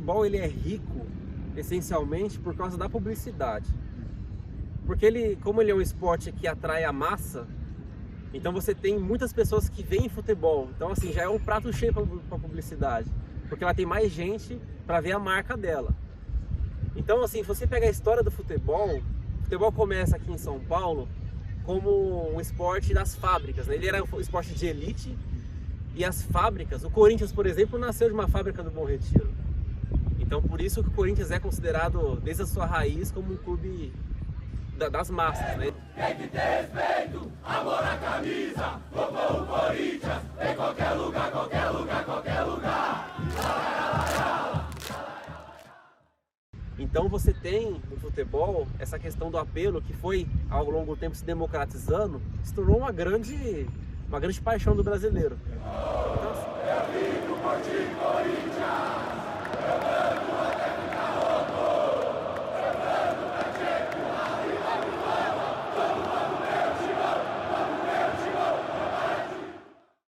futebol ele é rico essencialmente por causa da publicidade. Porque ele, como ele é um esporte que atrai a massa, então você tem muitas pessoas que veem futebol. Então assim, já é um prato cheio para publicidade, porque ela tem mais gente para ver a marca dela. Então assim, se você pega a história do futebol, o futebol começa aqui em São Paulo como um esporte das fábricas, né? Ele era um esporte de elite e as fábricas, o Corinthians, por exemplo, nasceu de uma fábrica do Bom Retiro. Então por isso que o Corinthians é considerado, desde a sua raiz, como um clube das massas, né? Tem que ter respeito, amor à camisa, o Corinthians, em qualquer lugar, qualquer lugar, qualquer lugar. Então você tem no futebol essa questão do apelo que foi ao longo do tempo se democratizando, se tornou uma grande paixão do brasileiro.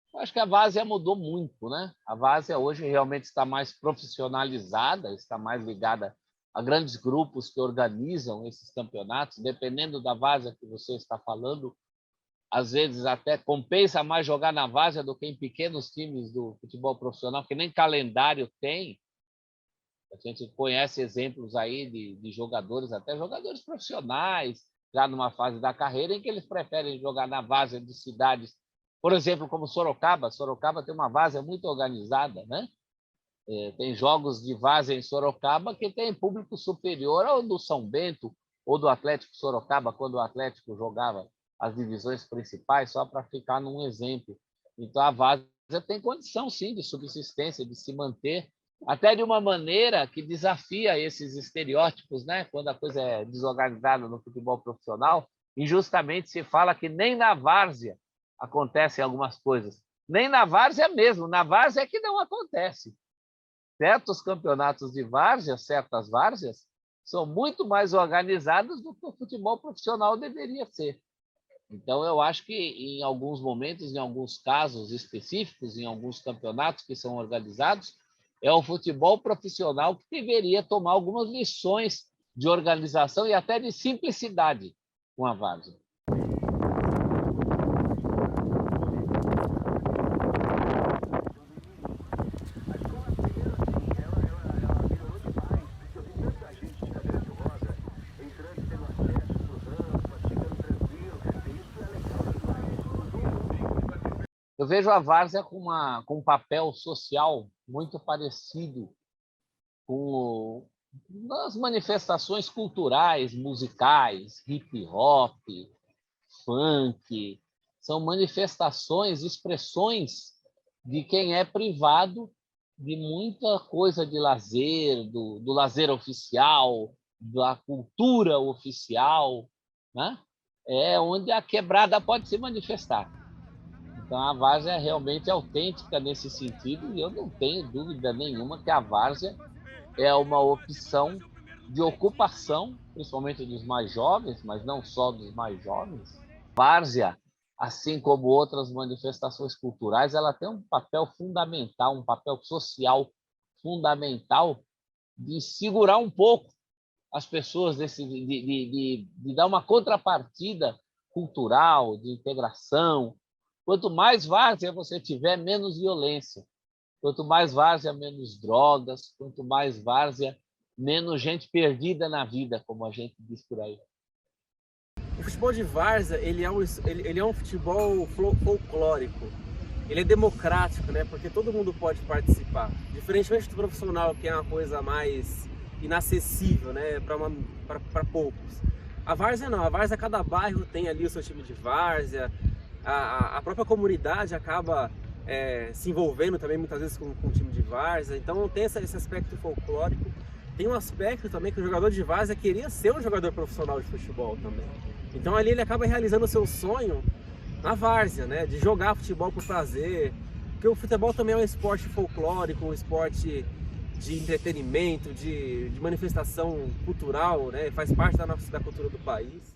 Então, acho que a várzea mudou muito, né? A várzea hoje realmente está mais profissionalizada, está mais ligada a grandes grupos que organizam esses campeonatos. Dependendo da várzea que você está falando, às vezes até compensa mais jogar na várzea do que em pequenos times do futebol profissional, que nem calendário tem. A gente conhece exemplos aí de jogadores, até jogadores profissionais, já numa fase da carreira, em que eles preferem jogar na várzea de cidades, por exemplo, como Sorocaba. Sorocaba tem uma várzea muito organizada, né? Tem jogos de várzea em Sorocaba que tem público superior ao do São Bento ou do Atlético Sorocaba, quando o Atlético jogava as divisões principais, só para ficar num exemplo. Então, a várzea tem condição, sim, de subsistência, de se manter, até de uma maneira que desafia esses estereótipos, né? Quando a coisa é desorganizada no futebol profissional, injustamente se fala que nem na várzea acontecem algumas coisas. Nem na várzea mesmo, na várzea é que não acontece. Certos campeonatos de várzea, certas várzeas, são muito mais organizados do que o futebol profissional deveria ser. Então, eu acho que em alguns momentos, em alguns casos específicos, em alguns campeonatos que são organizados, é o futebol profissional que deveria tomar algumas lições de organização e até de simplicidade com a várzea. Eu vejo a várzea com um papel social muito parecido com as manifestações culturais, musicais, hip hop, funk. São manifestações, expressões de quem é privado de muita coisa de lazer, do lazer oficial, da cultura oficial, né? É onde a quebrada pode se manifestar. Então, a várzea é realmente autêntica nesse sentido, e eu não tenho dúvida nenhuma que a várzea é uma opção de ocupação, principalmente dos mais jovens, mas não só dos mais jovens. A várzea, assim como outras manifestações culturais, ela tem um papel fundamental, um papel social fundamental de segurar um pouco as pessoas, de dar uma contrapartida cultural, de integração. Quanto mais várzea você tiver, menos violência. Quanto mais várzea, menos drogas. Quanto mais várzea, menos gente perdida na vida, como a gente diz por aí. o futebol de várzea, ele é um futebol folclórico. Ele é democrático, né? Porque todo mundo pode participar. Diferentemente do profissional, que é uma coisa mais inacessível, né? Para poucos. A várzea não. A várzea, cada bairro tem ali o seu time de várzea. A própria comunidade acaba se envolvendo também muitas vezes com o time de várzea. Então tem esse aspecto folclórico. Tem um aspecto também que o jogador de várzea queria ser um jogador profissional de futebol também. Então ali ele acaba realizando o seu sonho na várzea, né? De jogar futebol por prazer. Porque o futebol também é um esporte folclórico, um esporte de entretenimento, de manifestação cultural, né? Faz parte da cultura do país.